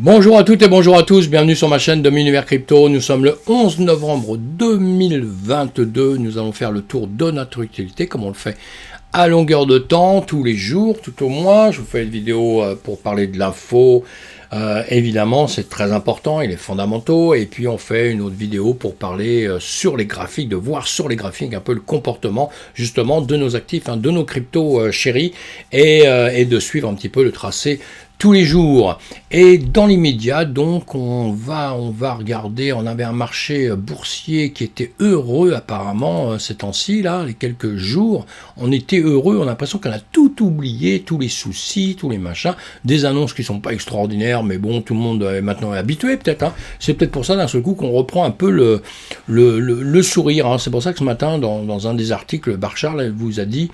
Bonjour à toutes et bonjour à tous, bienvenue sur ma chaîne de Univers Crypto. Nous sommes le 11 novembre 2022, nous allons faire le tour de notre utilité comme on le fait à longueur de temps, tous les jours, tout au moins. Je vous fais une vidéo pour parler de l'info, évidemment c'est très important, il est fondamentaux, et puis on fait une autre vidéo pour parler sur les graphiques, de voir sur les graphiques un peu le comportement justement de nos actifs, de nos cryptos chéris, et de suivre un petit peu le tracé tous les jours. Et dans l'immédiat, donc, on va regarder, on avait un marché boursier qui était heureux apparemment ces temps-ci, là, les quelques jours, on était heureux, on a l'impression qu'on a tout oublié, tous les soucis, tous les machins, des annonces qui sont pas extraordinaires, mais bon, tout le monde est maintenant habitué peut-être, c'est peut-être pour ça d'un seul coup qu'on reprend un peu le sourire, c'est pour ça que ce matin, dans un des articles, Barchard vous a dit,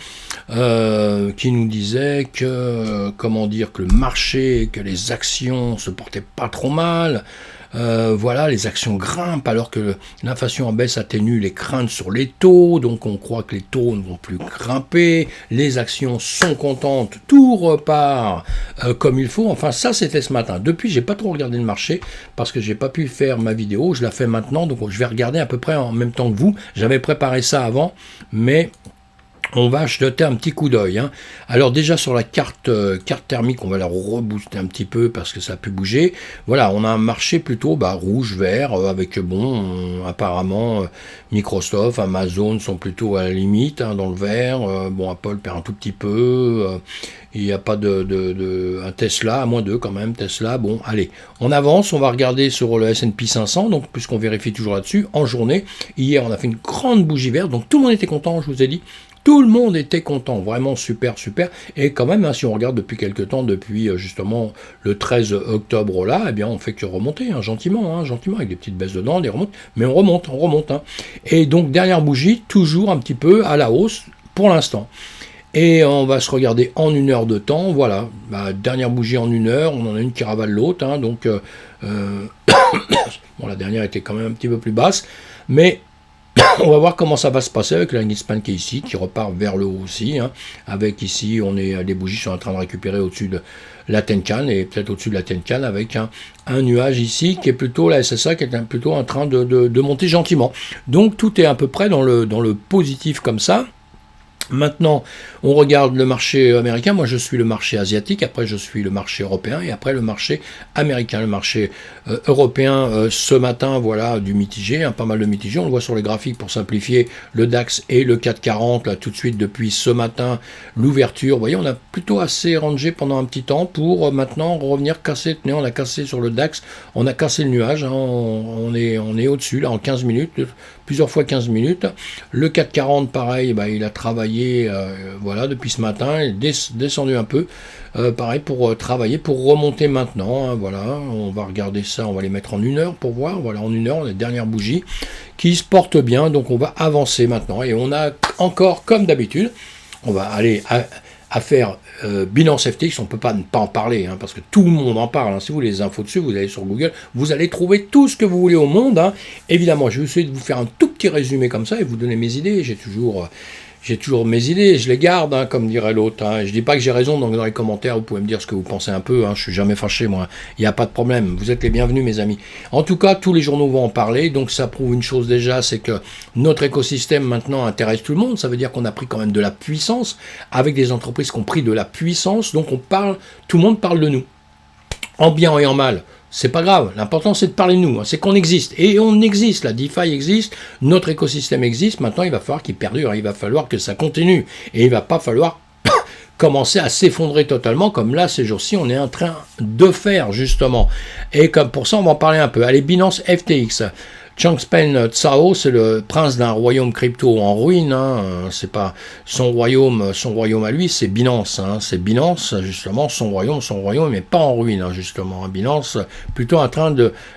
qui nous disait que, comment dire, que le marché, que les actions se portaient pas trop mal, voilà, les actions grimpent alors que l'inflation en baisse atténue les craintes sur les taux, donc on croit que les taux ne vont plus grimper, les actions sont contentes, tout repart comme il faut. Enfin ça c'était ce matin. Depuis j'ai pas trop regardé le marché parce que j'ai pas pu faire ma vidéo, je la fais maintenant, donc je vais regarder à peu près en même temps que vous. J'avais préparé ça avant, mais on va jeter un petit coup d'œil. Alors déjà sur la carte thermique, on va la rebooster un petit peu parce que ça a pu bouger. Voilà, on a un marché plutôt rouge, vert, avec apparemment Microsoft, Amazon sont plutôt à la limite dans le vert. Apple perd un tout petit peu. Il n'y a pas un Tesla, à moins 2 quand même, Tesla. Bon, allez, on avance, on va regarder sur le S&P 500, donc puisqu'on vérifie toujours là-dessus, en journée. Hier, on a fait une grande bougie verte, donc tout le monde était content, je vous ai dit. Tout le monde était content, vraiment super. Et quand même, si on regarde depuis quelques temps, depuis justement le 13 octobre là, eh bien on fait que remonter, gentiment, avec des petites baisses dedans, des remontes, mais on remonte. Et donc dernière bougie, toujours un petit peu à la hausse pour l'instant. Et on va se regarder en 1 heure de temps, voilà, dernière bougie en 1 heure, on en a une qui ravale l'autre, donc bon, la dernière était quand même un petit peu plus basse, mais on va voir comment ça va se passer avec la span qui est ici, qui repart vers le haut aussi, avec ici, les bougies sont en train de récupérer au-dessus de la Tenkan, et peut-être au-dessus de la Tenkan, avec un nuage ici, qui est plutôt la SSA, qui est plutôt en train de monter gentiment. Donc tout est à peu près dans le positif comme ça. Maintenant, on regarde le marché américain. Moi, je suis le marché asiatique. Après, je suis le marché européen. Et après, le marché américain. Le marché européen, ce matin, voilà, du mitigé, pas mal de mitigé. On le voit sur les graphiques pour simplifier. Le DAX et le 440, là, tout de suite, depuis ce matin, l'ouverture. Vous voyez, on a plutôt assez rangé pendant un petit temps pour maintenant revenir casser. Tenez, on a cassé sur le DAX. On a cassé le nuage. On est au-dessus, là, en 15 minutes. Plusieurs fois 15 minutes. Le 440, pareil, il a travaillé voilà, depuis ce matin, il est descendu un peu, pareil pour travailler, pour remonter maintenant, voilà, on va regarder ça, on va les mettre en 1 heure pour voir, voilà, en 1 heure, les dernières bougies qui se portent bien, donc on va avancer maintenant, et on a encore, comme d'habitude, on va aller à faire Binance FTX, on ne peut pas ne pas en parler, parce que tout le monde en parle, si vous voulez les infos dessus, vous allez sur Google, vous allez trouver tout ce que vous voulez au monde, évidemment, je vais essayer de vous faire un tout petit résumé comme ça, et vous donner mes idées, j'ai toujours mes idées, je les garde, comme dirait l'autre. Je dis pas que j'ai raison, donc dans les commentaires, vous pouvez me dire ce que vous pensez un peu. Je suis jamais fâché, moi. Il n'y a pas de problème. Vous êtes les bienvenus, mes amis. En tout cas, tous les journaux vont en parler. Donc, ça prouve une chose déjà, c'est que notre écosystème maintenant intéresse tout le monde. Ça veut dire qu'on a pris quand même de la puissance, avec des entreprises qui ont pris de la puissance. Donc, tout le monde parle de nous. En bien et en mal. C'est pas grave, l'important c'est de parler de nous, c'est qu'on existe, et on existe, la DeFi existe, notre écosystème existe, maintenant il va falloir qu'il perdure, il va falloir que ça continue, et il va pas falloir commencer à s'effondrer totalement, comme là ces jours-ci on est en train de faire justement, et comme pour ça on va en parler un peu. Allez, Binance FTX, Changpeng Zhao, c'est le prince d'un royaume crypto en ruine, c'est pas son royaume à lui, c'est Binance, c'est Binance, justement, son royaume, mais pas en ruine, justement, Binance, plutôt en train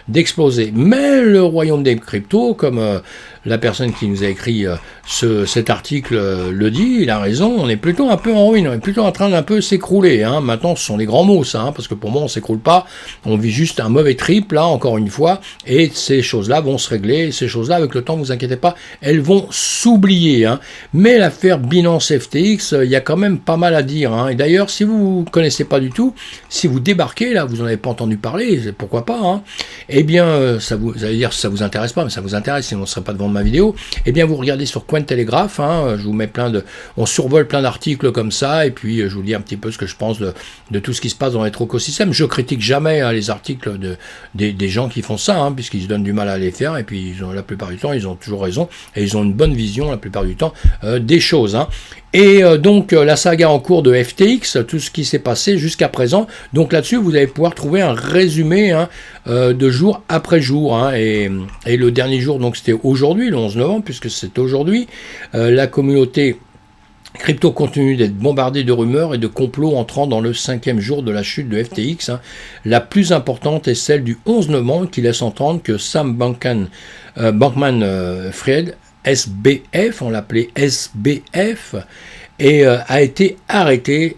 d'exploser. Mais le royaume des cryptos, comme la personne qui nous a écrit cet article le dit, il a raison, on est plutôt un peu en ruine, on est plutôt en train d'un peu s'écrouler. Hein. Maintenant, ce sont des grands mots, ça, hein, parce que pour moi, on s'écroule pas, on vit juste un mauvais trip, là, encore une fois, et ces choses-là vont se régler, ces choses-là, avec le temps, vous inquiétez pas, elles vont s'oublier. Hein. Mais l'affaire Binance FTX, il y a quand même pas mal à dire. Hein. Et d'ailleurs, si vous ne connaissez pas du tout, si vous débarquez, là, vous n'en avez pas entendu parler, pourquoi pas, hein, eh bien, ça allez dire ça vous intéresse pas, mais ça vous intéresse, sinon on ne serait pas devant ma vidéo, eh bien, vous regardez sur Cointelegraph, hein, je vous mets on survole plein d'articles comme ça, et puis je vous dis un petit peu ce que je pense de tout ce qui se passe dans notre écosystème. Je critique jamais hein, les articles des gens qui font ça, hein, puisqu'ils se donnent du mal à les faire, et puis la plupart du temps, ils ont toujours raison, et ils ont une bonne vision, la plupart du temps, des choses. Hein. Et donc, la saga en cours de FTX, tout ce qui s'est passé jusqu'à présent, donc là-dessus, vous allez pouvoir trouver un résumé hein, de jour après jour. Hein, et le dernier jour, donc c'était aujourd'hui, le 11 novembre, puisque c'est aujourd'hui, la communauté crypto continue d'être bombardée de rumeurs et de complots entrant dans le 5e jour de la chute de FTX. Hein. La plus importante est celle du 11 novembre qui laisse entendre que Sam Bankman-Fried, SBF, on l'appelait SBF, et a été arrêté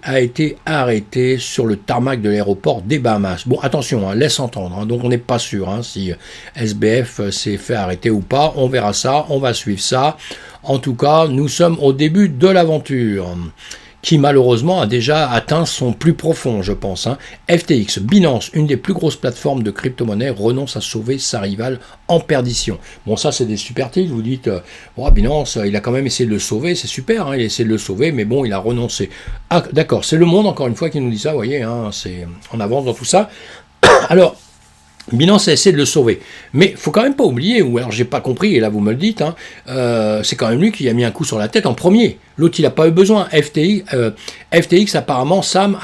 sur le tarmac de l'aéroport des Bahamas. Bon, attention, hein, laisse entendre, hein, donc on n'est pas sûr hein, si SBF s'est fait arrêter ou pas, on verra ça, on va suivre ça. En tout cas, nous sommes au début de l'aventure, qui malheureusement a déjà atteint son plus profond, je pense. Hein. FTX, Binance, une des plus grosses plateformes de crypto-monnaie, renonce à sauver sa rivale en perdition. Bon, ça, c'est des super titres. Vous dites, Binance, il a quand même essayé de le sauver, c'est super, hein, il a essayé de le sauver, mais bon, il a renoncé. Ah, d'accord, c'est Le Monde, encore une fois, qui nous dit ça, vous voyez, hein, c'est en avance dans tout ça. Alors, Binance a essayé de le sauver. Mais il faut quand même pas oublier, ou alors j'ai pas compris, et là vous me le dites, hein, c'est quand même lui qui a mis un coup sur la tête en premier. L'autre, il n'a pas eu besoin. FTX, apparemment, Sam,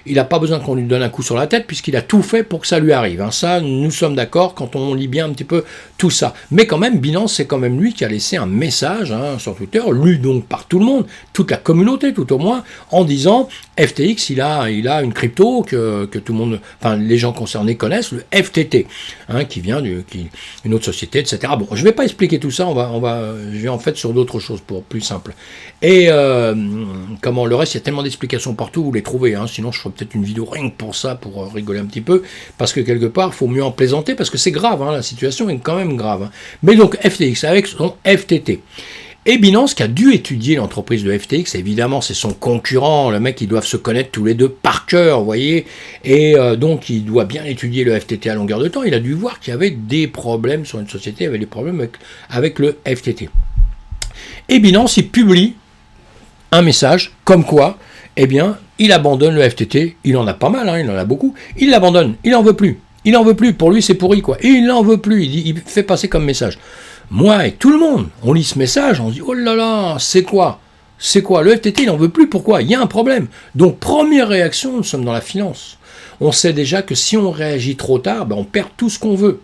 il n'a pas besoin qu'on lui donne un coup sur la tête, puisqu'il a tout fait pour que ça lui arrive. Hein. Ça, nous sommes d'accord quand on lit bien un petit peu tout ça. Mais quand même, Binance, c'est quand même lui qui a laissé un message hein, sur Twitter, lu donc par tout le monde, toute la communauté tout au moins, en disant FTX, il a une crypto que tout le monde, enfin les gens concernés connaissent, le FTT, hein, qui vient une autre société, etc. Bon, je ne vais pas expliquer tout ça, je vais en fait sur d'autres choses pour plus simple. Et le reste, il y a tellement d'explications partout, vous les trouvez, hein, sinon je ferai peut-être une vidéo rien que pour ça, pour rigoler un petit peu, parce que quelque part, il faut mieux en plaisanter, parce que c'est grave, hein, la situation est quand même grave. Hein. Mais donc FTX avec son FTT. Et Binance, qui a dû étudier l'entreprise de FTX, évidemment c'est son concurrent, le mec, ils doivent se connaître tous les deux par cœur, vous voyez, et donc il doit bien étudier le FTT à longueur de temps, il a dû voir qu'il y avait des problèmes sur une société, il y avait des problèmes avec le FTT. Et Binance, il publie un message comme quoi, eh bien, il abandonne le FTT, il en a pas mal, hein, il en a beaucoup, il l'abandonne, il n'en veut plus, pour lui c'est pourri quoi, et il n'en veut plus, il fait passer comme message. Moi et tout le monde, on lit ce message, on se dit, oh là là, c'est quoi, le FTT il n'en veut plus, pourquoi, il y a un problème. Donc première réaction, nous sommes dans la finance, on sait déjà que si on réagit trop tard, on perd tout ce qu'on veut.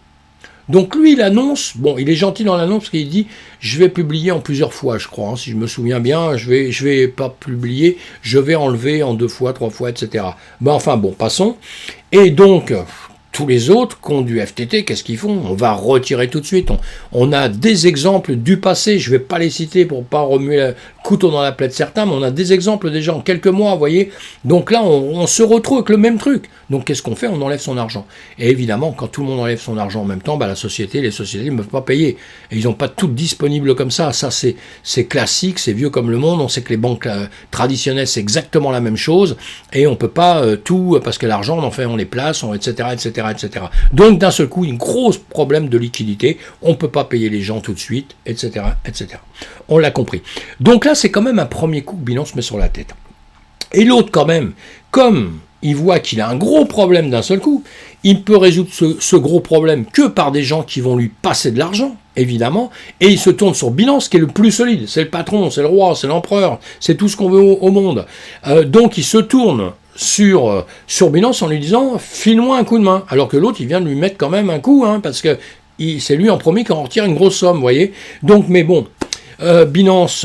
Donc lui, il annonce, bon, il est gentil dans l'annonce parce qu'il dit, je vais publier en plusieurs fois, je crois, hein, si je me souviens bien, je vais pas publier, je vais enlever en 2 fois, 3 fois, etc. Enfin bon, passons. Et donc, tous les autres qui ont du FTT, qu'est-ce qu'ils font? On va retirer tout de suite. On a des exemples du passé, je ne vais pas les citer pour ne pas remuer le couteau dans la plaie de certains, mais on a des exemples déjà en quelques mois, vous voyez. Donc là, on se retrouve avec le même truc. Donc qu'est-ce qu'on fait? On enlève son argent. Et évidemment, quand tout le monde enlève son argent en même temps, les sociétés ne peuvent pas payer. Et ils n'ont pas tout disponible comme ça. Ça, c'est classique, c'est vieux comme le monde. On sait que les banques traditionnelles, c'est exactement la même chose. Et on ne peut pas tout, parce que l'argent, on les place, etc., etc., etc. Donc d'un seul coup, un gros problème de liquidité, on ne peut pas payer les gens tout de suite, etc., etc. On l'a compris. Donc là, c'est quand même un premier coup que Binance met sur la tête. Et l'autre quand même, comme il voit qu'il a un gros problème d'un seul coup, il peut résoudre ce gros problème que par des gens qui vont lui passer de l'argent, évidemment, et il se tourne sur Binance, qui est le plus solide, c'est le patron, c'est le roi, c'est l'empereur, c'est tout ce qu'on veut au monde. Donc il se tourne sur Binance en lui disant « file-moi un coup de main », alors que l'autre, il vient de lui mettre quand même un coup, hein, parce que c'est lui en premier qui en retire une grosse somme, vous voyez. Donc, mais bon, Binance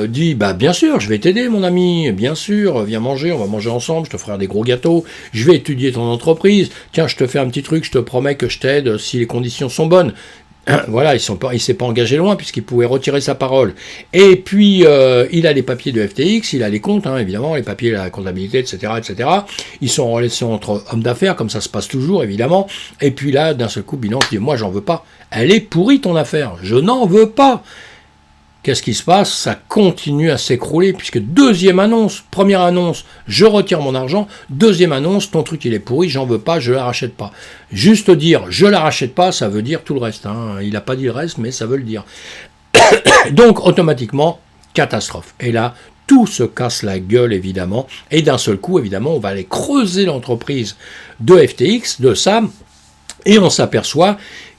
dit, bien sûr, je vais t'aider mon ami, bien sûr, viens manger, on va manger ensemble, je te ferai des gros gâteaux, je vais étudier ton entreprise, tiens, je te fais un petit truc, je te promets que je t'aide si les conditions sont bonnes. Voilà, il s'est pas engagé loin puisqu'il pouvait retirer sa parole. Et puis, il a les papiers de FTX, il a les comptes, hein, évidemment, les papiers, la comptabilité, etc., etc. Ils sont en relation entre hommes d'affaires, comme ça se passe toujours, évidemment. Et puis là, d'un seul coup, Binance dit, moi, j'en veux pas. Elle est pourrie, ton affaire. Je n'en veux pas. Qu'est-ce qui se passe? Ça continue à s'écrouler, puisque deuxième annonce, première annonce, je retire mon argent, deuxième annonce, ton truc il est pourri, j'en veux pas, je la rachète pas. Juste dire je la rachète pas, ça veut dire tout le reste. Hein. Il n'a pas dit le reste, mais ça veut le dire. Donc automatiquement, catastrophe. Et là, tout se casse la gueule, évidemment, et d'un seul coup, évidemment, on va aller creuser l'entreprise de FTX, de Sam, et on s'aperçoit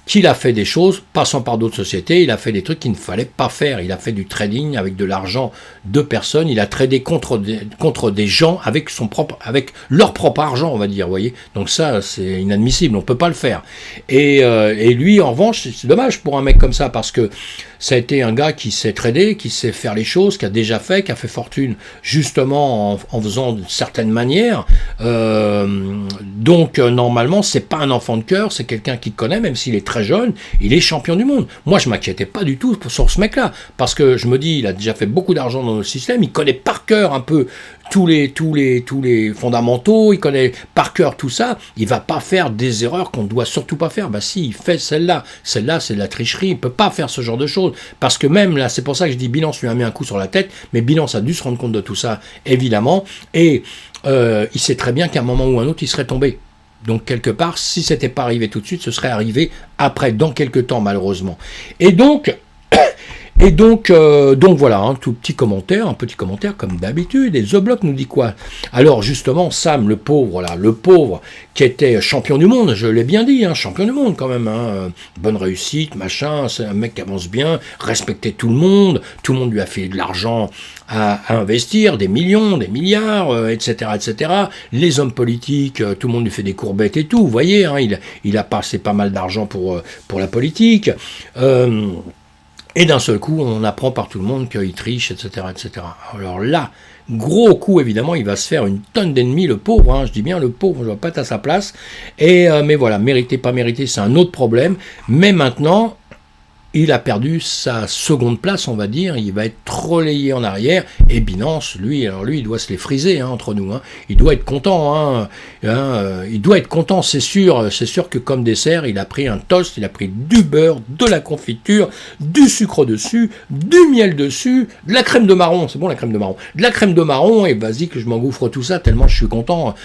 qu'il a fait des choses, passant par d'autres sociétés, il a fait des trucs qu'il ne fallait pas faire. Il a fait du trading avec de l'argent de personnes, il a tradé contre des gens avec leur propre argent, on va dire, vous voyez. Donc ça, c'est inadmissible, on ne peut pas le faire. Et lui, en revanche, c'est dommage pour un mec comme ça, parce que ça a été un gars qui sait trader, qui sait faire les choses, qui a déjà fait, qui a fait fortune justement en faisant de certaines manières. Donc normalement, c'est pas un enfant de cœur, c'est quelqu'un qui connaît, même s'il est très jeune, il est champion du monde. Moi, je m'inquiétais pas du tout sur ce mec-là, parce que je me dis, il a déjà fait beaucoup d'argent dans le système, il connaît par cœur un peu tous les fondamentaux, il connaît par cœur tout ça, il va pas faire des erreurs qu'on doit surtout pas faire. Bah si, il fait celle-là, c'est de la tricherie, il peut pas faire ce genre de choses, parce que même là, c'est pour ça que je dis Binance lui a mis un coup sur la tête, mais Binance a dû se rendre compte de tout ça, évidemment, et il sait très bien qu'à un moment ou un autre, il serait tombé. Donc quelque part, si c'était pas arrivé tout de suite, ce serait arrivé après, dans quelques temps, malheureusement. Et donc voilà, un petit commentaire comme d'habitude. Et The Block nous dit quoi? Alors justement, Sam, le pauvre, qui était champion du monde, je l'ai bien dit, hein, champion du monde quand même, hein, bonne réussite, machin, c'est un mec qui avance bien, respectait tout le monde lui a fait de l'argent à investir, des millions, des milliards, etc., etc. Les hommes politiques, tout le monde lui fait des courbettes et tout, vous voyez, hein, il a passé pas mal d'argent pour la politique. Et d'un seul coup, on apprend par tout le monde qu'il triche, etc., etc. Alors là, gros coup, évidemment, il va se faire une tonne d'ennemis, le pauvre, hein, je dis bien le pauvre, je ne dois pas être à sa place. Mais voilà, mérité, pas mérité, c'est un autre problème. Mais maintenant, il a perdu sa seconde place, on va dire, il va être relayé en arrière, et Binance, lui, il doit se les friser, hein, entre nous, hein. Il doit être content, il doit être content, c'est sûr que comme dessert, il a pris un toast, il a pris du beurre, de la confiture, du sucre dessus, du miel dessus, de la crème de marron, c'est bon la crème de marron, de la crème de marron, et vas-y que je m'engouffre tout ça, tellement je suis content.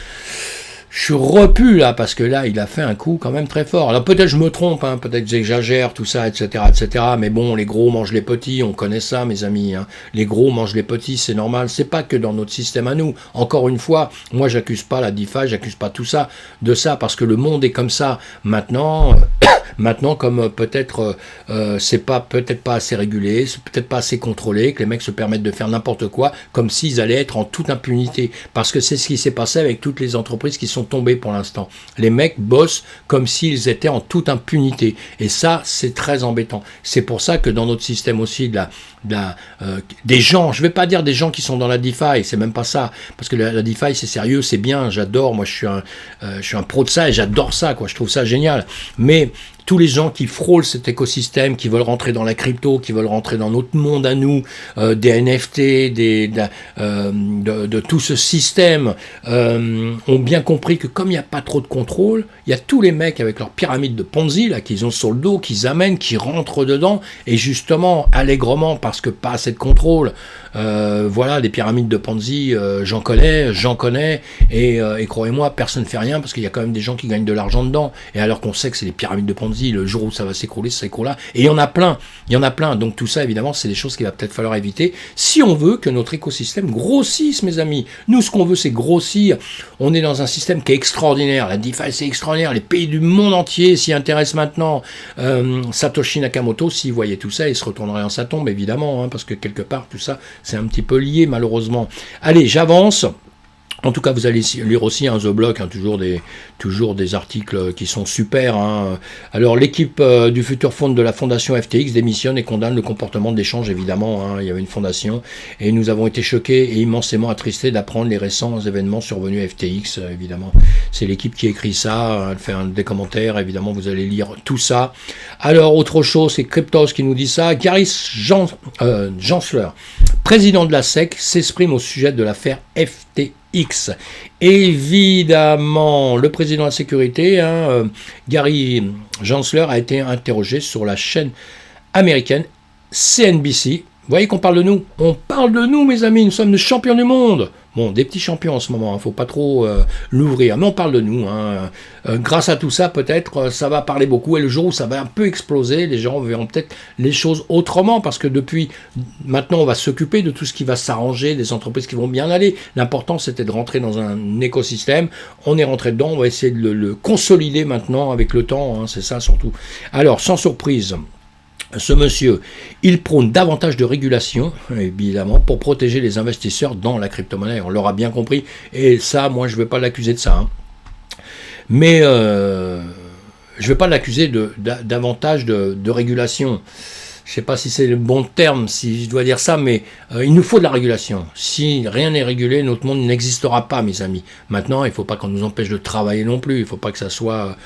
Je suis repu là, parce que là, il a fait un coup quand même très fort. Alors peut-être je me trompe, hein, peut-être j'exagère, tout ça, etc., etc. Mais bon, les gros mangent les petits, on connaît ça, mes amis. Hein. Les gros mangent les petits, c'est normal. C'est pas que dans notre système à nous. Encore une fois, moi, j'accuse pas la DeFi, j'accuse pas tout ça de ça, parce que le monde est comme ça. Maintenant, comme peut-être c'est peut-être pas assez régulé, c'est peut-être pas assez contrôlé, que les mecs se permettent de faire n'importe quoi, comme s'ils allaient être en toute impunité. Parce que c'est ce qui s'est passé avec toutes les entreprises qui sont tombées pour l'instant. Les mecs bossent comme s'ils étaient en toute impunité. Et ça, c'est très embêtant. C'est pour ça que dans notre système aussi, des gens, je vais pas dire des gens qui sont dans la DeFi, c'est même pas ça, parce que la DeFi c'est sérieux, c'est bien, j'adore, moi je suis un pro de ça et j'adore ça, quoi, je trouve ça génial. Mais tous les gens qui frôlent cet écosystème, qui veulent rentrer dans la crypto, qui veulent rentrer dans notre monde à nous, des NFT, de tout ce système, ont bien compris que comme il n'y a pas trop de contrôle, il y a tous les mecs avec leur pyramide de Ponzi là qu'ils ont sur le dos, qu'ils amènent, qui rentrent dedans, et justement, allègrement, parce que pas assez de contrôle, voilà, des pyramides de Ponzi, j'en connais, et croyez-moi, personne ne fait rien, parce qu'il y a quand même des gens qui gagnent de l'argent dedans, et alors qu'on sait que c'est des pyramides de Ponzi, le jour où ça va s'écrouler, ça s'écroulera. Et il y en a plein. Donc tout ça, évidemment, c'est des choses qu'il va peut-être falloir éviter si on veut que notre écosystème grossisse, mes amis. Nous, ce qu'on veut, c'est grossir. On est dans un système qui est extraordinaire. La DeFi, c'est extraordinaire. Les pays du monde entier s'y intéressent maintenant. Satoshi Nakamoto, s'il voyait tout ça, il se retournerait en sa tombe, évidemment, hein, parce que quelque part, tout ça, c'est un petit peu lié, malheureusement. Allez, j'avance. En tout cas, vous allez lire aussi The Block, toujours des articles qui sont super. Alors, l'équipe du futur fonds de la fondation FTX démissionne et condamne le comportement d'échange, évidemment. Il y avait une fondation et nous avons été choqués et immensément attristés d'apprendre les récents événements survenus à FTX, évidemment. C'est l'équipe qui écrit ça, elle fait des commentaires, évidemment, vous allez lire tout ça. Alors, autre chose, c'est Cryptos qui nous dit ça. Gary Gensler, président de la SEC, s'exprime au sujet de l'affaire FTX. Évidemment, le président de la sécurité, Gary Gensler, a été interrogé sur la chaîne américaine CNBC. Vous voyez qu'on parle de nous? On parle de nous, mes amis, nous sommes des champions du monde. Bon, des petits champions en ce moment, faut pas trop l'ouvrir, mais on parle de nous. Grâce à tout ça, peut-être, ça va parler beaucoup, et le jour où ça va un peu exploser, les gens verront peut-être les choses autrement, parce que depuis, maintenant, on va s'occuper de tout ce qui va s'arranger, des entreprises qui vont bien aller. L'important, c'était de rentrer dans un écosystème. On est rentré dedans, on va essayer de le consolider maintenant avec le temps, c'est ça surtout. Alors, sans surprise, ce monsieur, il prône davantage de régulation, évidemment, pour protéger les investisseurs dans la crypto-monnaie. On l'aura bien compris. Et ça, moi, je ne vais pas l'accuser de ça. Mais je ne vais pas l'accuser davantage de régulation. Je ne sais pas si c'est le bon terme, si je dois dire ça, mais il nous faut de la régulation. Si rien n'est régulé, notre monde n'existera pas, mes amis. Maintenant, il ne faut pas qu'on nous empêche de travailler non plus. Il ne faut pas que ça soit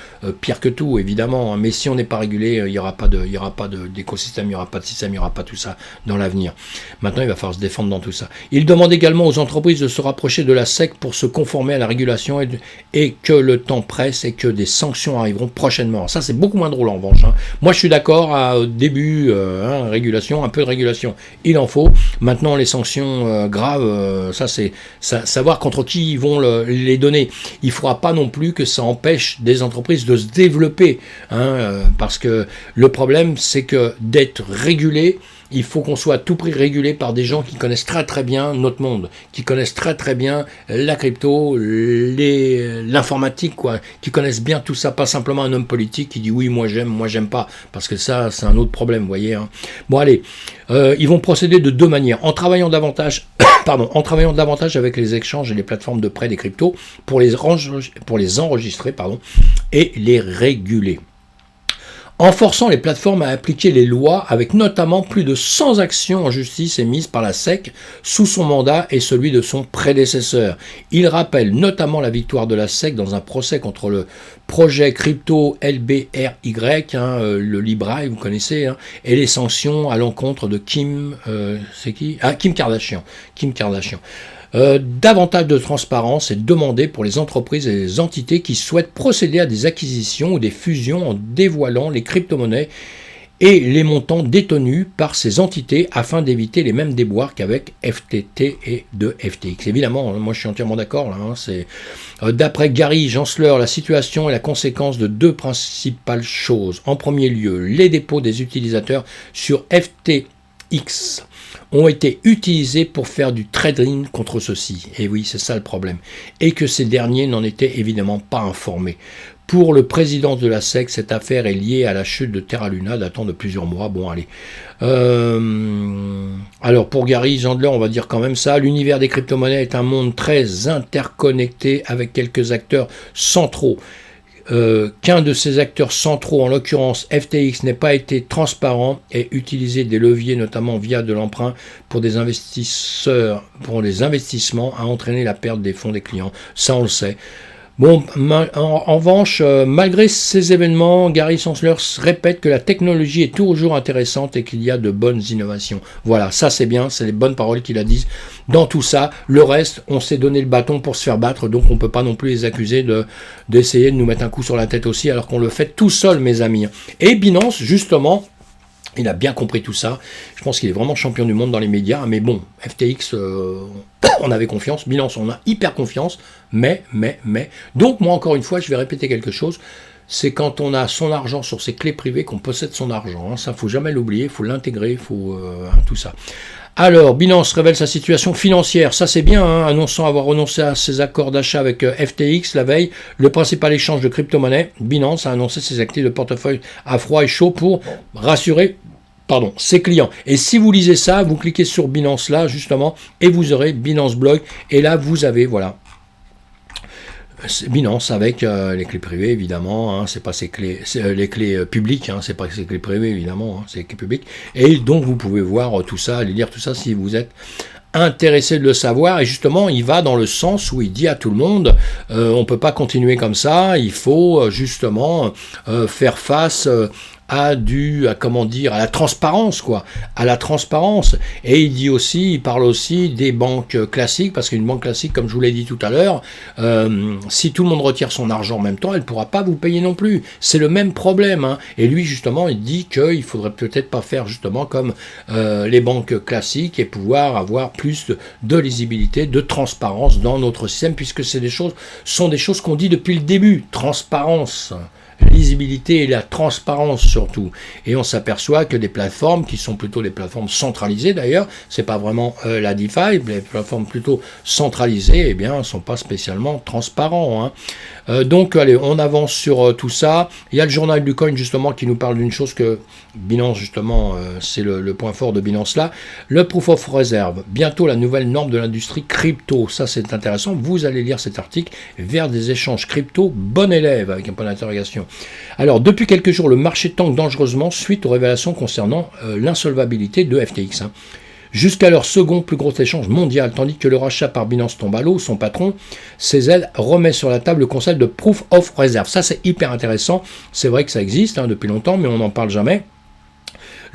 pire que tout, évidemment. Mais si on n'est pas régulé, il n'y aura pas d'écosystème, il n'y aura pas de système, il n'y aura pas tout ça dans l'avenir. Maintenant, il va falloir se défendre dans tout ça. Il demande également aux entreprises de se rapprocher de la SEC pour se conformer à la régulation et que le temps presse et que des sanctions arriveront prochainement. Ça, c'est beaucoup moins drôle en revanche. Moi, je suis d'accord au début... régulation, un peu de régulation, il en faut. Maintenant, les sanctions graves, ça c'est savoir contre qui ils vont les donner. Il ne faudra pas non plus que ça empêche des entreprises de se développer, parce que le problème, c'est que d'être régulé, il faut qu'on soit à tout prix régulé par des gens qui connaissent très très bien notre monde, qui connaissent très très bien la crypto, l'informatique, quoi, qui connaissent bien tout ça, pas simplement un homme politique qui dit oui, moi j'aime pas, parce que ça c'est un autre problème, vous voyez. Bon allez, ils vont procéder de deux manières, en travaillant davantage avec les exchanges et les plateformes de prêt des cryptos pour les enregistrer, et les réguler. En forçant les plateformes à appliquer les lois, avec notamment plus de 100 actions en justice émises par la SEC sous son mandat et celui de son prédécesseur. Il rappelle notamment la victoire de la SEC dans un procès contre le projet crypto LBRY, le Libra, vous connaissez, et les sanctions à l'encontre de Kim Kardashian. Davantage de transparence est demandé pour les entreprises et les entités qui souhaitent procéder à des acquisitions ou des fusions en dévoilant les crypto-monnaies et les montants détenus par ces entités afin d'éviter les mêmes déboires qu'avec FTT et de FTX. Évidemment, moi je suis entièrement d'accord. D'après Gary Gensler, la situation est la conséquence de deux principales choses. En premier lieu, les dépôts des utilisateurs sur FTX ont été utilisés pour faire du trading contre ceux-ci. Et oui, c'est ça le problème. Et que ces derniers n'en étaient évidemment pas informés. Pour le président de la SEC, cette affaire est liée à la chute de Terra Luna datant de plusieurs mois. Bon, allez. Alors, pour Gary Gensler, on va dire quand même ça. L'univers des crypto-monnaies est un monde très interconnecté avec quelques acteurs centraux. Qu'un de ces acteurs centraux, en l'occurrence FTX, n'ait pas été transparent et utilisé des leviers, notamment via de l'emprunt pour des investisseurs, pour des investissements, a entraîné la perte des fonds des clients. Ça, on le sait. Bon, en revanche, malgré ces événements, Gary Gensler répète que la technologie est toujours intéressante et qu'il y a de bonnes innovations. Voilà, ça c'est bien, c'est les bonnes paroles qu'il a dites dans tout ça. Le reste, on s'est donné le bâton pour se faire battre, donc on ne peut pas non plus les accuser d'essayer de nous mettre un coup sur la tête aussi, alors qu'on le fait tout seul, mes amis. Et Binance, justement, il a bien compris tout ça. Je pense qu'il est vraiment champion du monde dans les médias. Mais bon, FTX, on avait confiance. Binance, on a hyper confiance. Mais. Donc, moi, encore une fois, je vais répéter quelque chose. C'est quand on a son argent sur ses clés privées qu'on possède son argent. Ça, il ne faut jamais l'oublier. Il faut l'intégrer. Il faut tout ça. Alors, Binance révèle sa situation financière. Ça, c'est bien, annonçant avoir renoncé à ses accords d'achat avec FTX la veille. Le principal échange de crypto-monnaies, Binance a annoncé ses actifs de portefeuille à froid et chaud pour rassurer ses clients. Et si vous lisez ça, vous cliquez sur Binance là, justement, et vous aurez Binance Blog. Et là, vous avez, voilà, Binance avec les clés privées évidemment, hein, c'est pas ses clés, les clés publiques, hein, c'est pas ses clés privées évidemment, hein, c'est les clés publiques. Et donc vous pouvez voir tout ça, aller lire tout ça si vous êtes intéressé de le savoir. Et justement, il va dans le sens où il dit à tout le monde, on peut pas continuer comme ça, il faut justement faire face à la transparence, quoi, à la transparence. Et il parle aussi des banques classiques, parce qu'une banque classique, comme je vous l'ai dit tout à l'heure, si tout le monde retire son argent en même temps, elle ne pourra pas vous payer non plus. C'est le même problème, hein. Et lui, justement, il dit qu'il faudrait peut-être pas faire justement comme les banques classiques et pouvoir avoir plus de lisibilité, de transparence dans notre système, puisque sont des choses qu'on dit depuis le début. Transparence, lisibilité et la transparence surtout. Et on s'aperçoit que des plateformes qui sont plutôt des plateformes centralisées d'ailleurs, c'est pas vraiment la DeFi, les plateformes plutôt centralisées, eh bien, ne sont pas spécialement transparents, hein. Donc allez, on avance sur tout ça. Il y a le journal du coin justement qui nous parle d'une chose que Binance justement, c'est le point fort de Binance là, le Proof of Reserve. Bientôt la nouvelle norme de l'industrie crypto. Ça c'est intéressant. Vous allez lire cet article vers des échanges crypto. Bon élève avec un point d'interrogation. Alors depuis quelques jours, le marché tangue dangereusement suite aux révélations concernant l'insolvabilité de FTX, hein. Jusqu'à leur second plus gros échange mondial, tandis que le rachat par Binance tombe à l'eau, son patron, CZ, remet sur la table le concept de Proof of Reserve. Ça, c'est hyper intéressant. C'est vrai que ça existe depuis longtemps, mais on n'en parle jamais.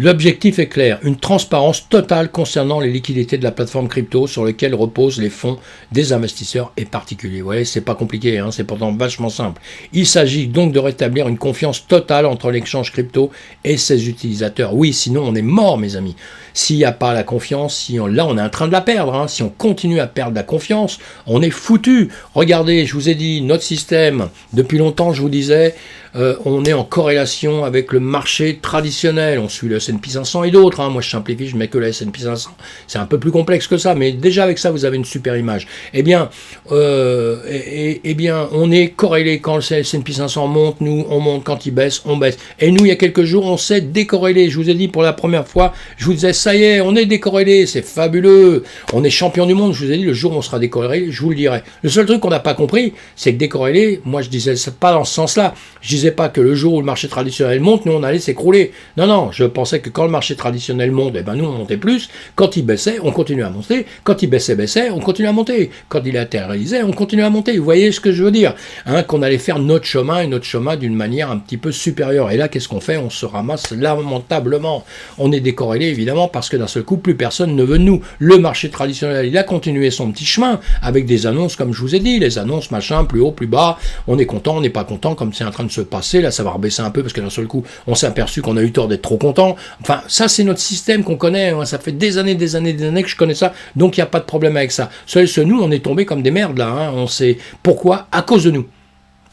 L'objectif est clair, une transparence totale concernant les liquidités de la plateforme crypto sur lesquelles reposent les fonds des investisseurs et particuliers. Vous voyez, c'est pas compliqué, hein, c'est pourtant vachement simple. Il s'agit donc de rétablir une confiance totale entre l'échange crypto et ses utilisateurs. Oui, sinon on est mort, mes amis. S'il n'y a pas la confiance, là on est en train de la perdre, hein. Si on continue à perdre la confiance, on est foutu. Regardez, je vous ai dit, notre système, depuis longtemps je vous disais, on est en corrélation avec le marché traditionnel, on suit le S&P 500 et d'autres, hein. Moi je simplifie, je mets que le S&P 500, c'est un peu plus complexe que ça, mais déjà avec ça vous avez une super image. Eh bien, on est corrélé quand le S&P 500 monte, nous on monte, quand il baisse, on baisse. Et nous il y a quelques jours on s'est décorrélé, je vous ai dit pour la première fois, je vous disais ça y est, on est décorrélé, c'est fabuleux, on est champion du monde, je vous ai dit le jour où on sera décorrélé, je vous le dirai. Le seul truc qu'on n'a pas compris, c'est que décorrélé, moi je disais pas dans ce sens-là, je disais pas que le jour où le marché traditionnel monte, nous on allait s'écrouler. Non, je pensais que quand le marché traditionnel monte, eh ben nous on montait plus, quand il baissait, on continuait à monter, quand il baissait, on continuait à monter, quand il latéralisait, on continuait à monter. Vous voyez ce que je veux dire, hein, qu'on allait faire notre chemin d'une manière un petit peu supérieure. Et là, qu'est-ce qu'on fait? On se ramasse lamentablement. On est décorrélé évidemment parce que d'un seul coup, plus personne ne veut de nous. Le marché traditionnel, il a continué son petit chemin avec des annonces, comme je vous ai dit, les annonces, machin, plus haut, plus bas, on est content, on n'est pas content, comme c'est en train de se passer, là ça va rebaisser un peu parce que d'un seul coup, on s'est aperçu qu'on a eu tort d'être trop content. Enfin, ça c'est notre système qu'on connaît, hein. Ça fait des années que je connais ça, donc il n'y a pas de problème avec ça. Nous, on est tombés comme des merdes là, hein. On sait pourquoi, à cause de nous.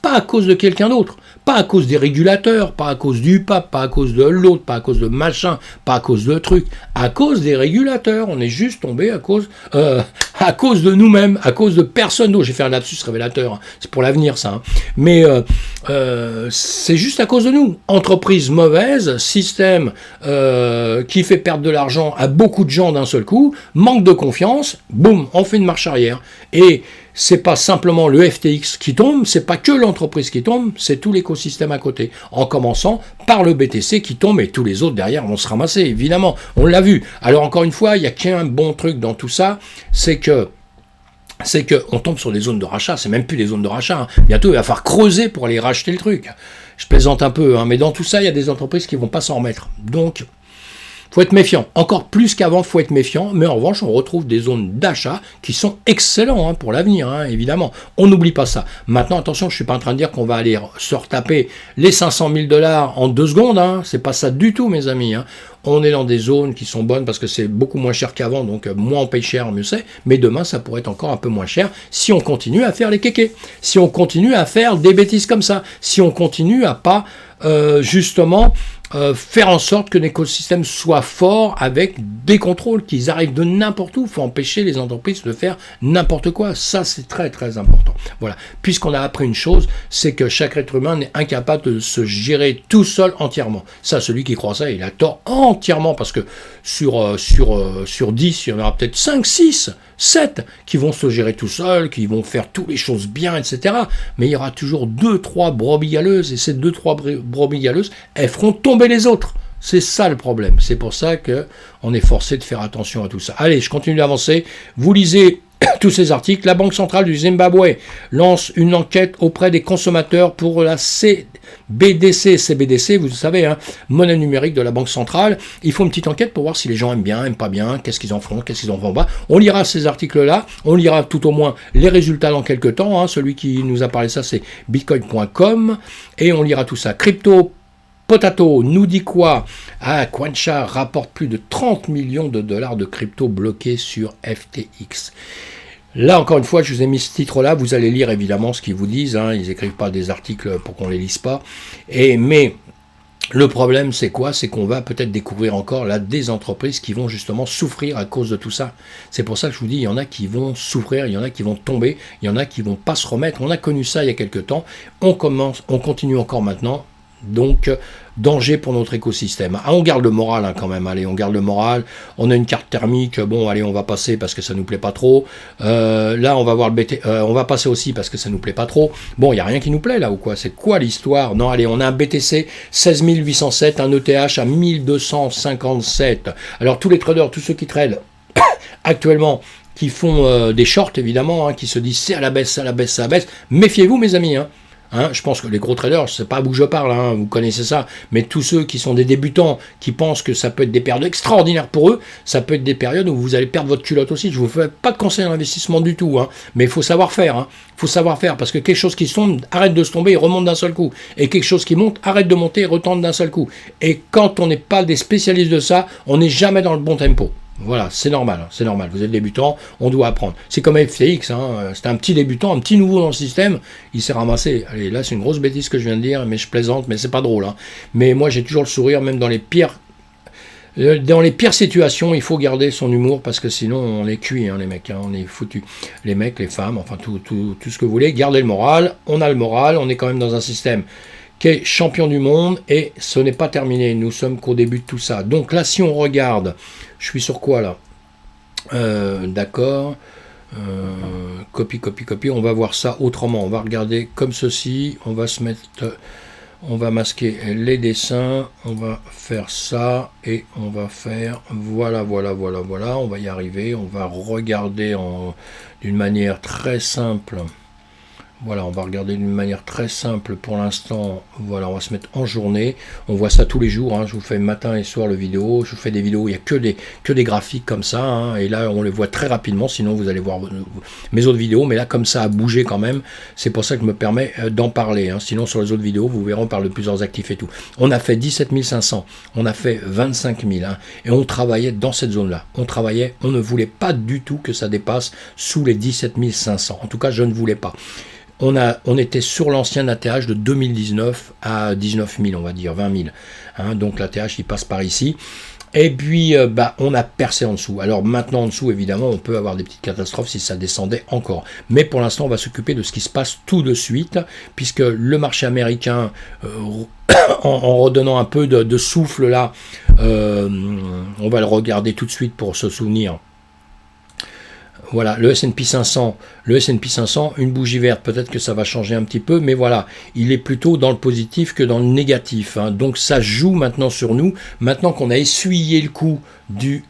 Pas à cause de quelqu'un d'autre, pas à cause des régulateurs, pas à cause du pape, pas à cause de l'autre, pas à cause de machin, pas à cause de trucs, à cause des régulateurs. On est juste tombé à cause de nous-mêmes, à cause de personne d'autre. J'ai fait un lapsus révélateur, hein. C'est pour l'avenir ça, hein. Mais c'est juste à cause de nous. Entreprise mauvaise, système qui fait perdre de l'argent à beaucoup de gens d'un seul coup, manque de confiance, boum, on fait une marche arrière. Et c'est pas simplement le FTX qui tombe, c'est pas que l'entreprise qui tombe, c'est tout l'écosystème à côté. En commençant par le BTC qui tombe et tous les autres derrière vont se ramasser, évidemment. On l'a vu. Alors encore une fois, il n'y a qu'un bon truc dans tout ça, c'est que on tombe sur des zones de rachat, c'est même plus des zones de rachat, hein. Bientôt il va falloir creuser pour aller racheter le truc. Je plaisante un peu, hein, mais dans tout ça, il y a des entreprises qui vont pas s'en remettre. Donc, faut être méfiant. Encore plus qu'avant, faut être méfiant. Mais en revanche, on retrouve des zones d'achat qui sont excellents, hein, pour l'avenir, hein, évidemment. On n'oublie pas ça. Maintenant, attention, je suis pas en train de dire qu'on va aller se retaper les 500 000 $ en 2 secondes. Hein. C'est pas ça du tout, mes amis. Hein. On est dans des zones qui sont bonnes parce que c'est beaucoup moins cher qu'avant. Donc, moins on paye cher, mieux c'est. Mais demain, ça pourrait être encore un peu moins cher si on continue à faire les kékés. Si on continue à faire des bêtises comme ça. Si on continue à pas, justement... faire en sorte que l'écosystème soit fort avec des contrôles, qu'ils arrivent de n'importe où. Il faut empêcher les entreprises de faire n'importe quoi. Ça, c'est très, très important. Voilà. Puisqu'on a appris une chose, c'est que chaque être humain n'est incapable de se gérer tout seul entièrement. Ça, celui qui croit ça, il a tort entièrement. entièrement, parce que sur 10, il y en aura peut-être 5, 6, 7 qui vont se gérer tout seuls, qui vont faire toutes les choses bien, etc. Mais il y aura toujours 2-3 brebis galeuses, et ces 2-3 brebis galeuses, elles feront tomber les autres. C'est ça le problème. C'est pour ça qu'on est forcé de faire attention à tout ça. Allez, je continue d'avancer. Vous lisez tous ces articles. La Banque centrale du Zimbabwe lance une enquête auprès des consommateurs pour la CBDC. CBDC, vous savez, hein, monnaie numérique de la Banque centrale. Il faut une petite enquête pour voir si les gens aiment bien, aiment pas bien, qu'est-ce qu'ils en font, qu'est-ce qu'ils en font pas. On lira ces articles-là. On lira tout au moins les résultats dans quelques temps. Hein. Celui qui nous a parlé de ça, c'est bitcoin.com. Et on lira tout ça. Crypto Potato nous dit quoi? Quancha rapporte plus de 30 millions de dollars de crypto bloqués sur FTX. Là, encore une fois, je vous ai mis ce titre-là. Vous allez lire évidemment ce qu'ils vous disent. Hein. Ils n'écrivent pas des articles pour qu'on les lise pas. Mais le problème, c'est quoi? C'est qu'on va peut-être découvrir encore là des entreprises qui vont justement souffrir à cause de tout ça. C'est pour ça que je vous dis, il y en a qui vont souffrir, il y en a qui vont tomber, il y en a qui vont pas se remettre. On a connu ça il y a quelques temps. On continue encore maintenant. Donc, danger pour notre écosystème. Ah, on garde le moral hein, quand même, allez, on garde le moral. On a une carte thermique, bon, allez, on va passer parce que ça nous plaît pas trop. Là, on va voir le BT, on va passer aussi parce que ça nous plaît pas trop. Bon, il n'y a rien qui nous plaît là ou quoi? C'est quoi l'histoire? Non, allez, on a un BTC 16807, un ETH à 1257. Alors, tous les traders, tous ceux qui tradent actuellement, qui font des shorts évidemment, hein, qui se disent c'est à la baisse, c'est à la baisse, c'est à la baisse, méfiez-vous mes amis, hein. Hein, je pense que les gros traders, c'est pas où je parle, hein, vous connaissez ça, mais tous ceux qui sont des débutants, qui pensent que ça peut être des périodes extraordinaires pour eux, ça peut être des périodes où vous allez perdre votre culotte aussi. Je vous fais pas de conseil d'investissement du tout, hein, mais il faut savoir faire, hein, faut savoir faire, parce que quelque chose qui tombe, arrête de se tomber, il remonte d'un seul coup, et quelque chose qui monte, arrête de monter, il retombe d'un seul coup. Et quand on n'est pas des spécialistes de ça, on n'est jamais dans le bon tempo. Voilà, c'est normal, c'est normal. Vous êtes débutant, on doit apprendre. C'est comme FTX, hein, c'était un petit débutant, un petit nouveau dans le système, il s'est ramassé. Allez, là c'est une grosse bêtise que je viens de dire, mais je plaisante, mais c'est pas drôle. Hein. Mais moi j'ai toujours le sourire, même dans les pires situations, il faut garder son humour parce que sinon on est cuit, hein, les mecs, hein, on est foutus. Les mecs, les femmes, enfin tout ce que vous voulez, gardez le moral. On a le moral, on est quand même dans un système qui est champion du monde et ce n'est pas terminé. Nous sommes qu'au début de tout ça. Donc là, si on regarde, je suis sur quoi là? D'accord. Copie. On va voir ça autrement. On va regarder comme ceci. On va se mettre. On va masquer les dessins. On va faire ça et on va faire. Voilà. On va y arriver. On va regarder d'une manière très simple. Voilà, on va regarder d'une manière très simple pour l'instant. Voilà, on va se mettre en journée. On voit ça tous les jours. Hein. Je vous fais matin et soir le vidéo. Je vous fais des vidéos. Il n'y a que des graphiques comme ça. Hein. Et là, on les voit très rapidement. Sinon, vous allez voir mes autres vidéos. Mais là, comme ça a bougé quand même. C'est pour ça que je me permets d'en parler. Hein. Sinon, sur les autres vidéos, vous verrez, on parle de plusieurs actifs et tout. On a fait 17 500. On a fait 25 000. Hein. Et on travaillait dans cette zone-là. On ne voulait pas du tout que ça dépasse sous les 17 500. En tout cas, je ne voulais pas. On était sur l'ancien ATH de 2019 à 19 000, on va dire, 20 000. Hein, donc l'ATH, il passe par ici. Et puis, on a percé en dessous. Alors maintenant, en dessous, évidemment, on peut avoir des petites catastrophes si ça descendait encore. Mais pour l'instant, on va s'occuper de ce qui se passe tout de suite, puisque le marché américain, en redonnant un peu de souffle là, on va le regarder tout de suite pour se souvenir. Voilà, le S&P 500, une bougie verte, peut-être que ça va changer un petit peu, mais voilà, il est plutôt dans le positif que dans le négatif. Hein. Donc ça joue maintenant sur nous, maintenant qu'on a essuyé le coup du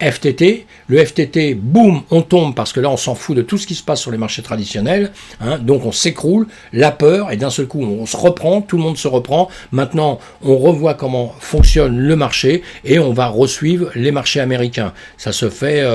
FTT, le FTT, boum, on tombe parce que là on s'en fout de tout ce qui se passe sur les marchés traditionnels, hein, donc on s'écroule, la peur, et d'un seul coup on se reprend, tout le monde se reprend, maintenant on revoit comment fonctionne le marché et on va resuivre les marchés américains. Ça se fait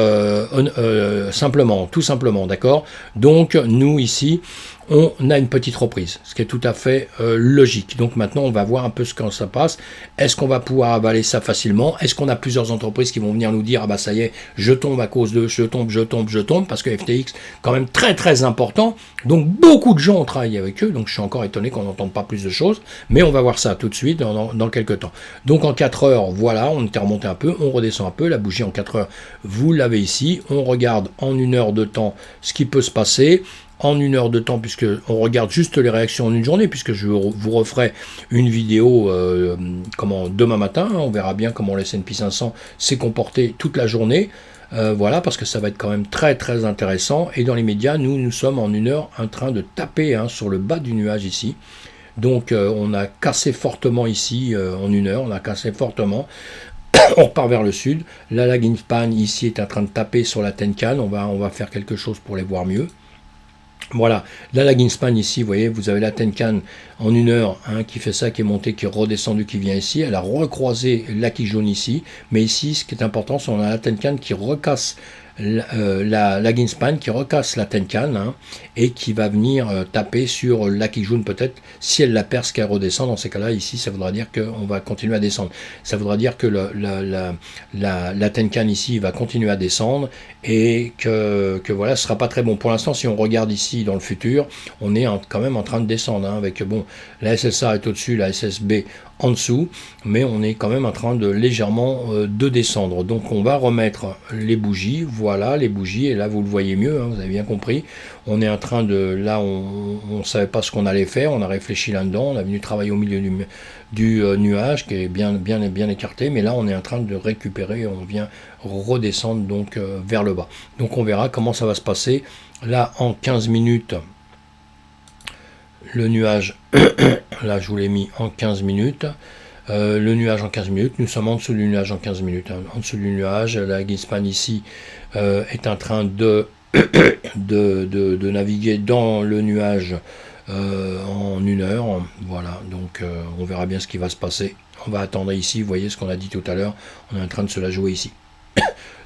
simplement, tout simplement, d'accord? Donc nous ici, on a une petite reprise, ce qui est tout à fait logique. Donc maintenant, on va voir un peu quand ça passe. Est-ce qu'on va pouvoir avaler ça facilement? Est-ce qu'on a plusieurs entreprises qui vont venir nous dire « Ah bah ça y est, je tombe à cause de... je tombe » parce que FTX, quand même très très important. Donc beaucoup de gens ont travaillé avec eux, donc je suis encore étonné qu'on n'entende pas plus de choses. Mais on va voir ça tout de suite dans quelques temps. Donc en 4 heures, voilà, on était remonté un peu, on redescend un peu. La bougie en 4 heures, vous l'avez ici. On regarde en 1 heure de temps ce qui peut se passer. en 1 heure de temps, puisque on regarde juste les réactions en une journée, puisque je vous referai une vidéo demain matin, on verra bien comment le S&P 500 s'est comporté toute la journée. Voilà, parce que ça va être quand même très très intéressant. Et dans les médias, nous sommes en 1 heure en train de taper sur le bas du nuage ici. Donc on a cassé fortement ici en 1 heure, on a cassé fortement. On repart vers le sud. La lagging span ici est en train de taper sur la Tenkan. On va faire quelque chose pour les voir mieux. Voilà, la lagging span ici, vous voyez, vous avez la Tenkan en 1 heure qui fait ça, qui est monté, qui est redescendu, qui vient ici. Elle a recroisé l'acquis jaune ici. Mais ici, ce qui est important, c'est qu'on a la Tenkan qui recasse la lagging span, qui recasse la Tenkan et qui va venir taper sur l'acquis jaune peut-être. Si elle la perce, qu'elle redescend, dans ces cas-là, ici, ça voudra dire qu'on va continuer à descendre. Ça voudra dire que la Tenkan ici va continuer à descendre et que voilà, ce sera pas très bon. Pour l'instant, si on regarde ici dans le futur, on est quand même en train de descendre, avec la SSA est au-dessus, la SSB en dessous, mais on est quand même en train de légèrement de descendre. Donc on va remettre les bougies, voilà les bougies, et là vous le voyez mieux, vous avez bien compris. On est en train de, là on savait pas ce qu'on allait faire, on a réfléchi là-dedans, on a venu travailler au milieu du nuage qui est bien écarté, mais là on est en train de récupérer, on vient redescendre donc vers le bas. Donc on verra comment ça va se passer. Là en 15 minutes, le nuage, là je vous l'ai mis en 15 minutes, le nuage en 15 minutes, nous sommes en dessous du nuage en 15 minutes, en dessous du nuage, la lagging span ici est en train de naviguer dans le nuage en 1 heure, voilà, donc on verra bien ce qui va se passer. On va attendre ici, vous voyez ce qu'on a dit tout à l'heure, on est en train de se la jouer ici.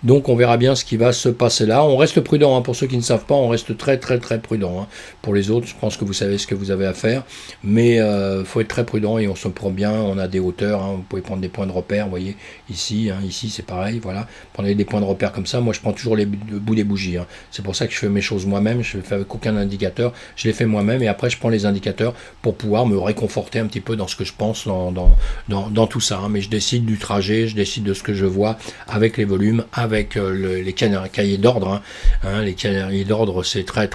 Donc on verra bien ce qui va se passer là. On reste prudent, pour ceux qui ne savent pas, on reste très prudent. Pour les autres, je pense que vous savez ce que vous avez à faire, mais faut être très prudent et on se prend bien, on a des hauteurs, vous pouvez prendre des points de repère, vous voyez, ici c'est pareil, voilà, prenez des points de repère comme ça. Moi je prends toujours le bout des bougies, c'est pour ça que je fais mes choses moi-même, je ne fais avec aucun indicateur, je les fais moi-même et après je prends les indicateurs pour pouvoir me réconforter un petit peu dans ce que je pense dans tout ça, mais je décide du trajet, je décide de ce que je vois avec les volumes, avec les cahiers d'ordre. Les cahiers d'ordre, c'est très